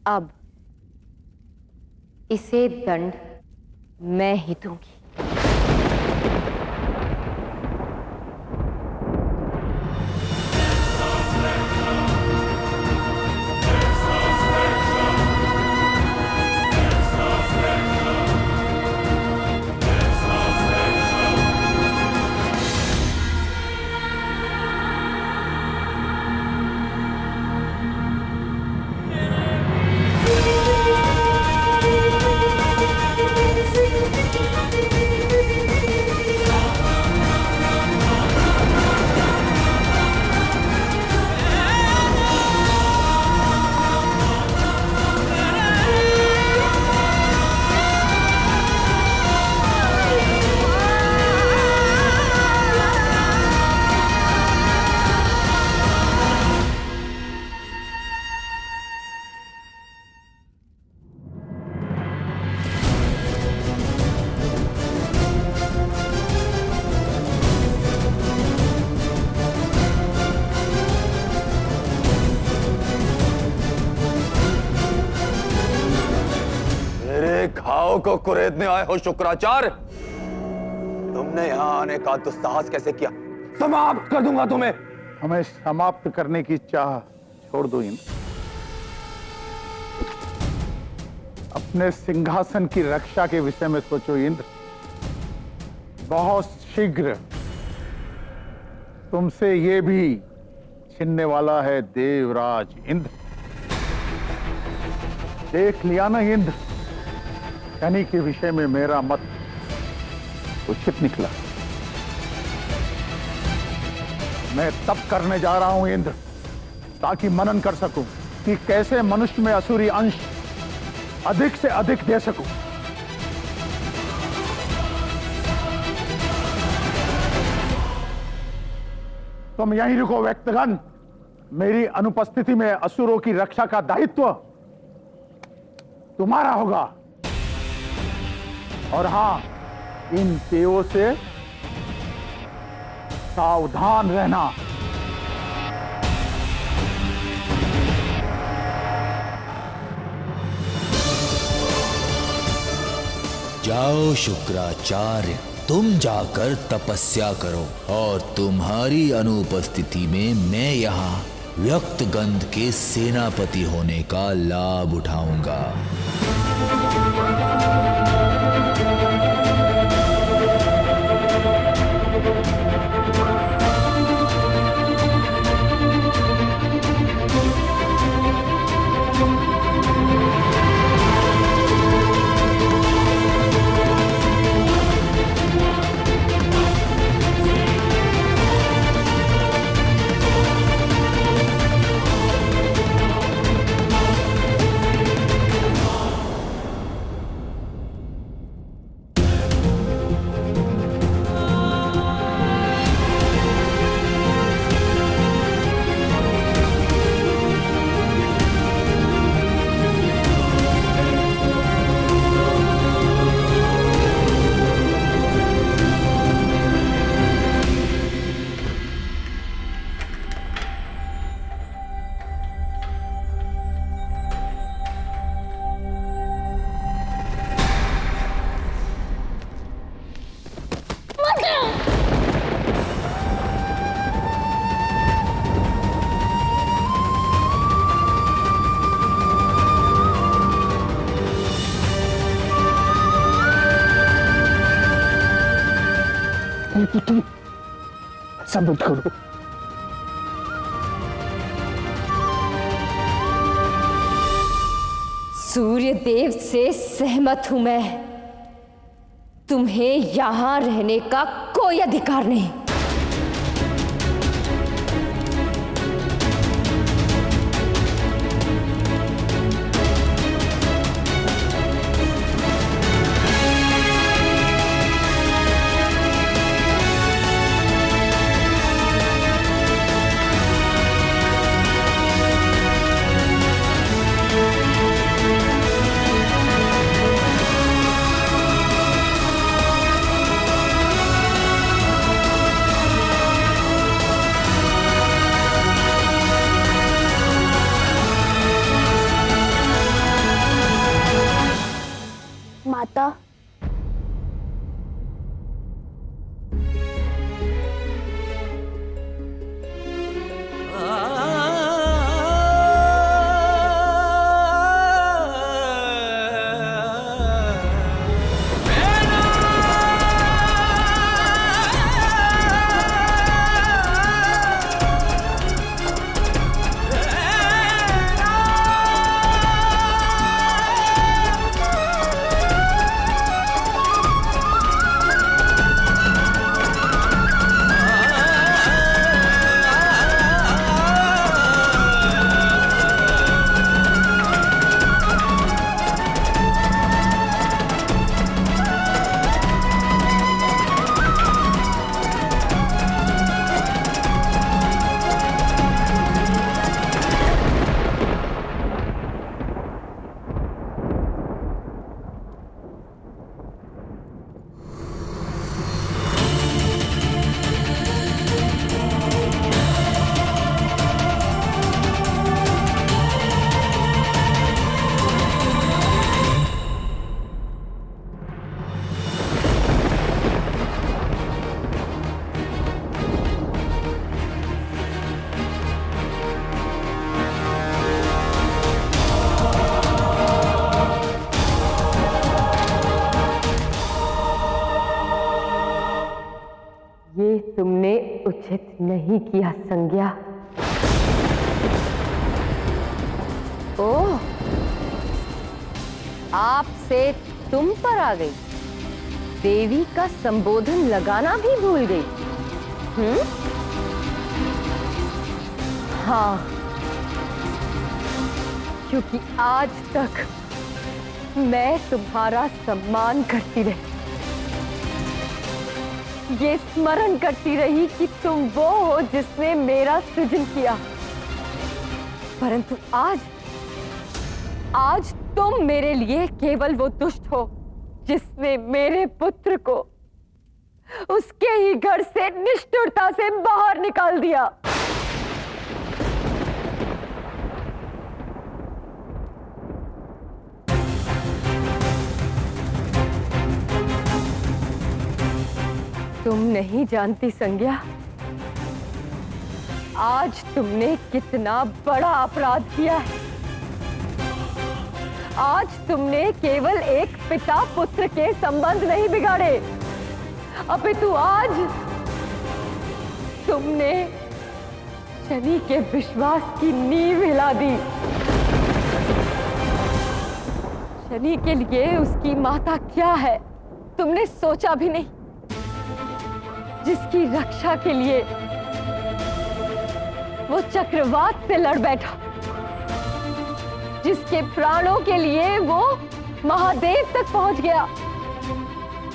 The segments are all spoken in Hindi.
अब इसे दंड मैं ही दूंगी। घाव को कुरेदने आए हो शुक्राचार्य? तुमने यहां आने का दुस्साहस कैसे किया? समाप्त कर दूंगा तुम्हें। हमें समाप्त करने की चाह छोड़ दो इंद्र। अपने सिंहासन की रक्षा के विषय में सोचो इंद्र। बहुत शीघ्र तुमसे ये भी छिनने वाला है देवराज इंद्र। देख लिया ना इंद्र, शनि के विषय में मेरा मत उचित निकला। मैं तप करने जा रहा हूं इंद्र, ताकि मनन कर सकूं कि कैसे मनुष्य में असुरी अंश अधिक से अधिक दे सकूं। तुम यहीं रुको व्यक्तगण। मेरी अनुपस्थिति में असुरों की रक्षा का दायित्व तुम्हारा होगा। और हां, इन पेयों से सावधान रहना। जाओ शुक्राचार्य, तुम जाकर तपस्या करो और तुम्हारी अनुपस्थिति में मैं यहाँ व्यक्तगंध के सेनापति होने का लाभ उठाऊंगा। तुम सबूत करो। सूर्य देव से सहमत हूं मैं। तुम्हें यहां रहने का कोई अधिकार नहीं। संज्ञा। ओह, आपसे तुम पर आ गई। देवी का संबोधन लगाना भी भूल गई। हाँ, क्योंकि आज तक मैं तुम्हारा सम्मान करती रही, ये स्मरण करती रही कि तुम वो हो जिसने मेरा सृजन किया। परंतु आज तुम मेरे लिए केवल वो दुष्ट हो जिसने मेरे पुत्र को उसके ही घर से निष्ठुरता से बाहर निकाल दिया। तुम नहीं जानती संज्ञा, आज तुमने कितना बड़ा अपराध किया है। आज तुमने केवल एक पिता पुत्र के संबंध नहीं बिगाड़े, अपितु आज तुमने शनि के विश्वास की नींव हिला दी। शनि के लिए उसकी माता क्या है तुमने सोचा भी नहीं, जिसकी रक्षा के लिए वो चक्रवात से लड़ बैठा, जिसके प्राणों के लिए वो महादेव तक पहुंच गया।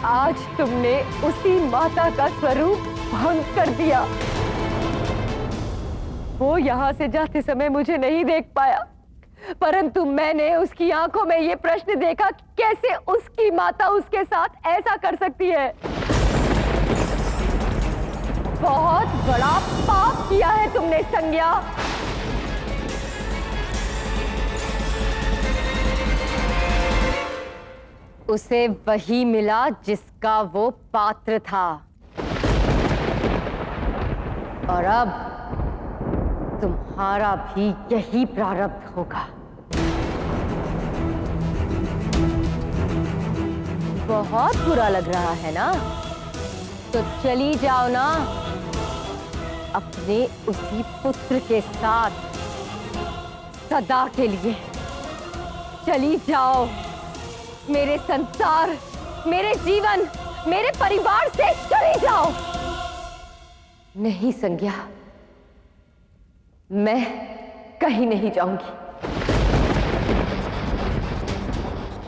आज तुमने उसी माता का स्वरूप भंग कर दिया। वो यहां से जाते समय मुझे नहीं देख पाया, परंतु मैंने उसकी आंखों में ये प्रश्न देखा कि कैसे उसकी माता उसके साथ ऐसा कर सकती है। बहुत बड़ा पाप किया है तुमने संज्ञा। उसे वही मिला जिसका वो पात्र था, और अब तुम्हारा भी यही प्रारब्ध होगा। बहुत बुरा लग रहा है ना? तो चली जाओ ना अपने उसी पुत्र के साथ सदा के लिए। चली जाओ मेरे संसार, मेरे जीवन, मेरे परिवार से चली जाओ। नहीं संज्ञा, मैं कहीं नहीं जाऊंगी।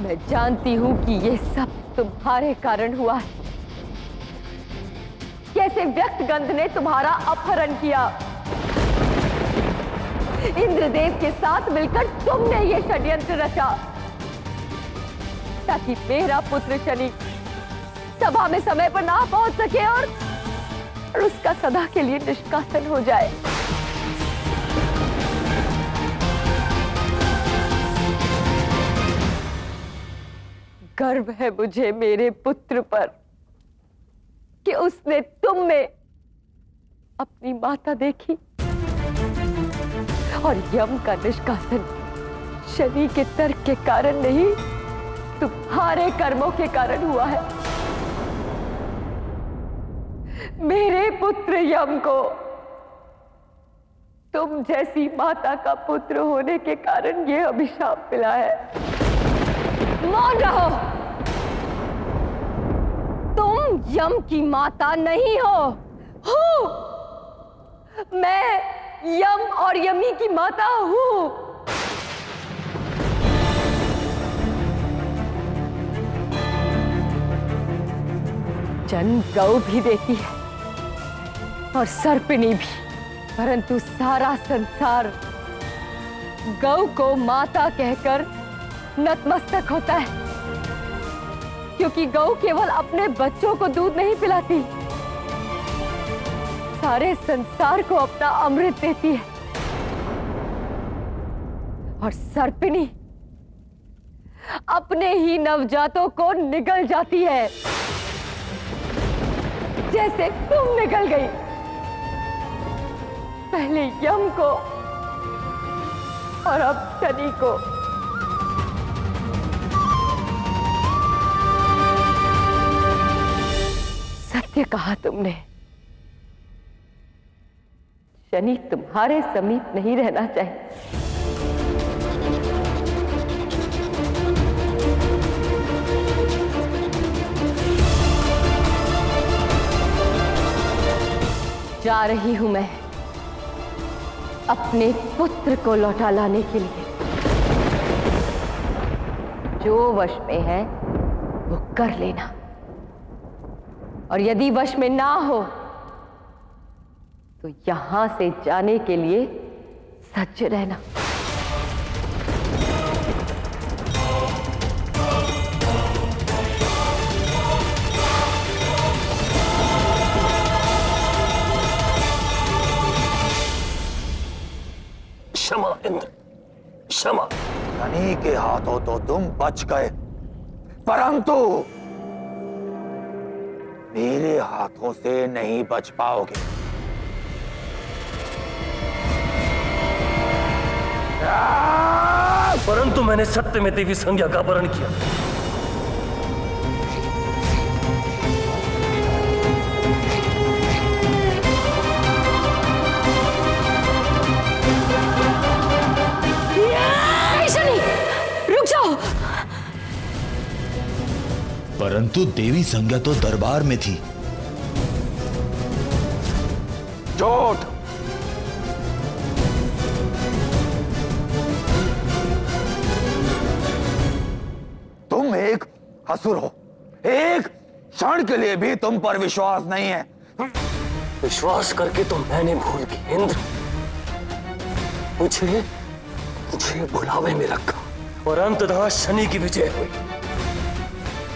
मैं जानती हूं कि ये सब तुम्हारे कारण हुआ है। कैसे व्यक्तगंध ने तुम्हारा अपहरण किया। इंद्रदेव के साथ मिलकर तुमने ये षड्यंत्र रचा ताकि मेरा पुत्र शनि सभा में समय पर ना पहुंच सके और उसका सदा के लिए निष्कासन हो जाए। गर्व है मुझे मेरे पुत्र पर कि उसने तुम में अपनी माता देखी, और यम का निष्कासन शनि के तर्क के कारण नहीं, तुम्हारे कर्मों के कारण हुआ है। मेरे पुत्र यम को तुम जैसी माता का पुत्र होने के कारण यह अभिशाप मिला है। मौन रहो। तुम यम की माता नहीं हो। मैं यम और यमी की माता हूं। जन्म गौ भी देती है और सर्पिणी भी, परंतु सारा संसार गौ को माता कहकर नतमस्तक होता है, क्योंकि गौ केवल अपने बच्चों को दूध नहीं पिलाती, सारे संसार को अपना अमृत देती है। और सर्पिणी अपने ही नवजातों को निगल जाती है, जैसे तुम निकल गई। पहले यम को और अब शनि को। सत्य कहा तुमने। शनि तुम्हारे समीप नहीं रहना चाहिए। जा रही हूं मैं अपने पुत्र को लौटा लाने के लिए। जो वश में है वो कर लेना, और यदि वश में ना हो तो यहां से जाने के लिए सज्ज रहना। क्षमा इंद्र, क्षमा। शनि के हाथों तो तुम बच गए, परंतु मेरे हाथों से नहीं बच पाओगे। परंतु मैंने सत्य में देवी संज्ञा का वर्ण किया। शनि, रुक जाओ। परंतु देवी संज्ञा तो दरबार में थी। झूठ। तुम एक असुर हो। एक क्षण के लिए भी तुम पर विश्वास नहीं है। विश्वास करके तो मैंने भूल की इंद्र। मुझे बुलावे में रखा और अंततः शनि की विजय हुई।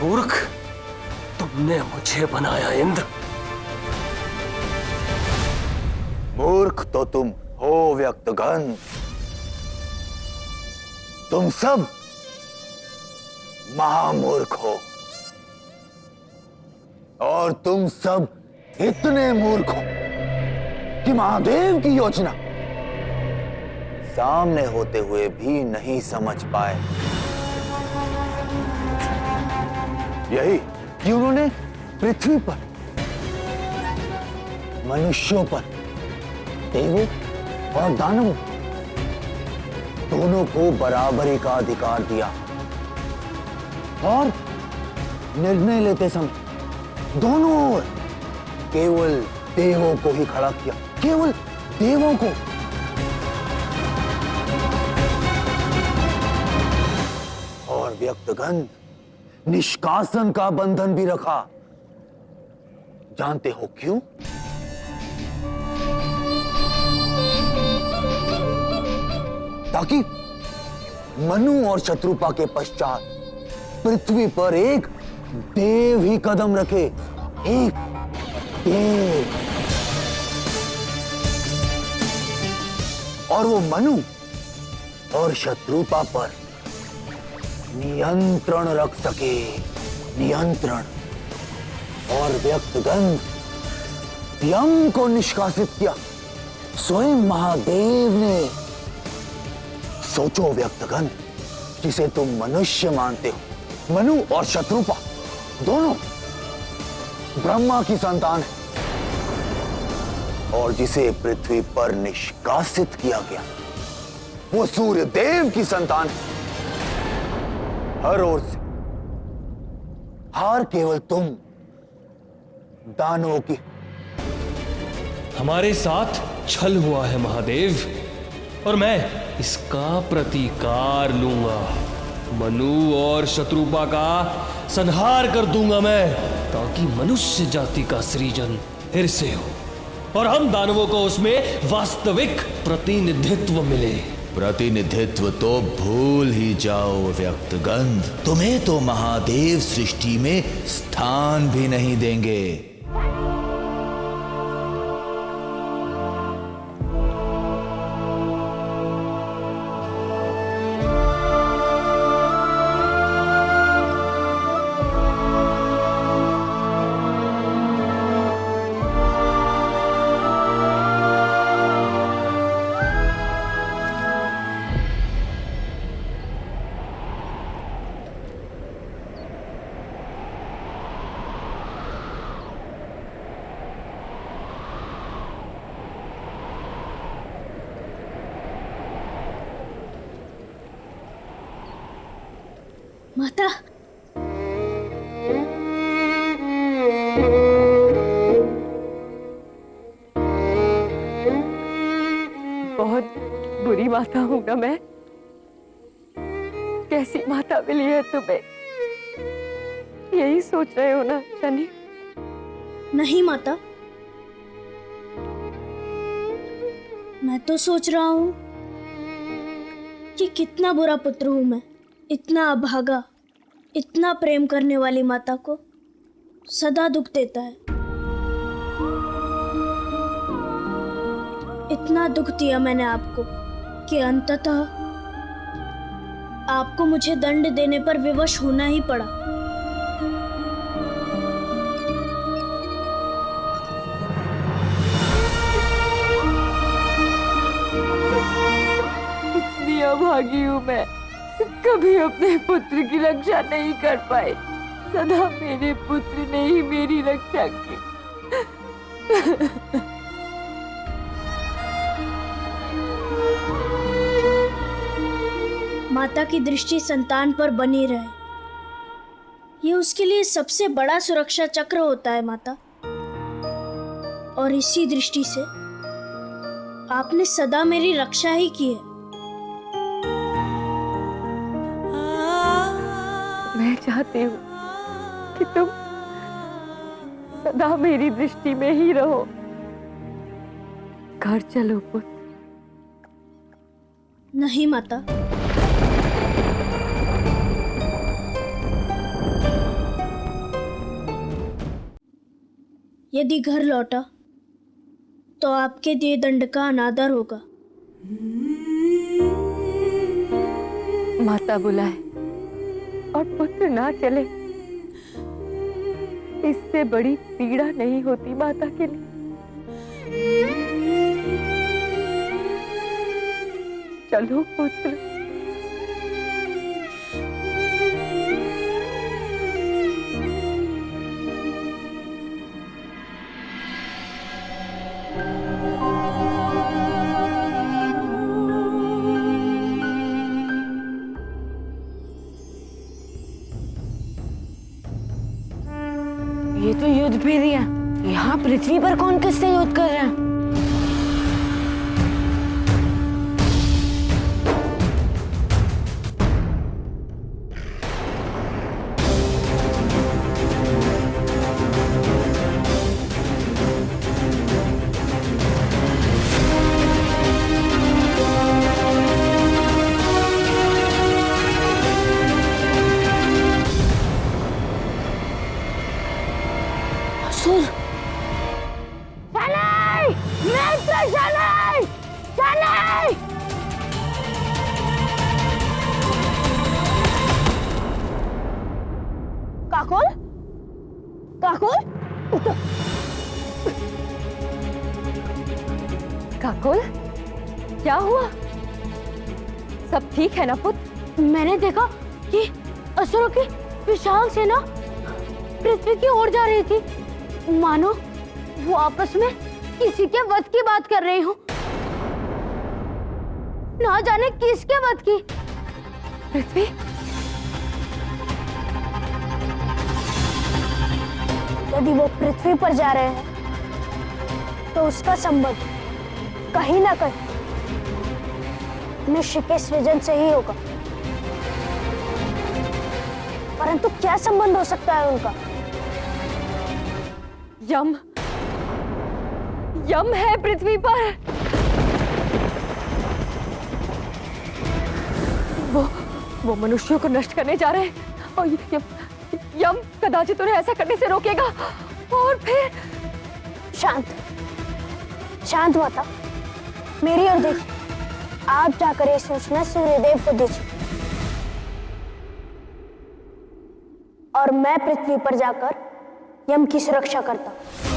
मूर्ख, तुमने मुझे बनाया इंद्र। मूर्ख तो तुम हो व्यक्तगण। तुम सब महामूर्ख हो, और तुम सब इतने मूर्ख हो कि महादेव की योजना सामने होते हुए भी नहीं समझ पाए। यही कि उन्होंने पृथ्वी पर, मनुष्यों पर, देवों और दानवों दोनों को बराबरी का अधिकार दिया, और निर्णय लेते समय दोनों ओर केवल देवों को ही खड़ा किया, केवल देवों को। और व्यक्तगण निष्कासन का बंधन भी रखा। जानते हो क्यों? ताकि मनु और शत्रुपा के पश्चात पृथ्वी पर एक देव ही कदम रखे। एक देव। और वो मनु और शत्रुपा पर नियंत्रण रख सके। नियंत्रण। और व्यक्तगण यम को निष्कासित किया स्वयं महादेव ने। सोचो व्यक्तगण, जिसे तुम मनुष्य मानते हो, मनु और शत्रुपा दोनों ब्रह्मा की संतान है, और जिसे पृथ्वी पर निष्कासित किया गया वो सूर्य देव की संतान है। हर ओर से हार केवल तुम दानवों की। हमारे साथ छल हुआ है महादेव, और मैं इसका प्रतिकार लूंगा। मनु और शत्रुपा का संहार कर दूंगा मैं, ताकि मनुष्य जाति का सृजन फिर से हो और हम दानवों को उसमें वास्तविक प्रतिनिधित्व मिले। प्रतिनिधित्व तो भूल ही जाओ व्यक्तगंध। तुम्हें तो महादेव सृष्टि में स्थान भी नहीं देंगे। माता, बहुत बुरी माता हूं ना मैं? कैसी माता मिली है तुम्हें? यही सोच रहे हो ना शनि? नहीं माता, मैं तो सोच रहा हूं कि कितना बुरा पुत्र हूं मैं। इतना अभागा, इतना प्रेम करने वाली माता को सदा दुख देता है। इतना दुख दिया मैंने आपको कि अंततः आपको मुझे दंड देने पर विवश होना ही पड़ा। इतनी अभागी हूं मैं, कभी अपने पुत्र की रक्षा नहीं कर पाई। सदा मेरे पुत्र ने ही मेरी रक्षा की। माता की दृष्टि संतान पर बनी रहे, ये उसके लिए सबसे बड़ा सुरक्षा चक्र होता है माता। और इसी दृष्टि से आपने सदा मेरी रक्षा ही की है। मैं चाहती हूँ कि तुम सदा मेरी दृष्टि में ही रहो। घर चलो पुत्र। नहीं माता, यदि घर लौटा तो आपके दिए दंड का अनादर होगा। माता बुलाए और पुत्र ना चले, इससे बड़ी पीड़ा नहीं होती माता के लिए। चलो पुत्र। ये तो युद्ध भेदी है। यहाँ पृथ्वी पर कौन किससे युद्ध कर रहा है? असुर! शनि! मित्र शनि! शनि! काकुल? काकुल? काकुल, क्या हुआ? सब ठीक है ना पुत्र? मैंने देखा कि असुरों की विशाल सेना पृथ्वी की ओर जा रही थी, मानो वो आपस में किसी के वध की बात कर रही हो। ना जाने किसके वध की। पृथ्वी, यदि वो पृथ्वी पर जा रहे हैं तो उसका संबंध कहीं ना कहीं निश्चय के सृजन से ही होगा। परंतु क्या संबंध हो सकता है उनका? यम, यम है पृथ्वी पर। वो मनुष्यों को नष्ट करने जा रहे हैं और यम कदाचित उन्हें ऐसा करने से रोकेगा। और फिर शांत, शांत माता, मेरी ओर देखिए। आप जाकर ये सूचना सूर्यदेव को दीजिए और मैं पृथ्वी पर जाकर यम की सुरक्षा करता हूं।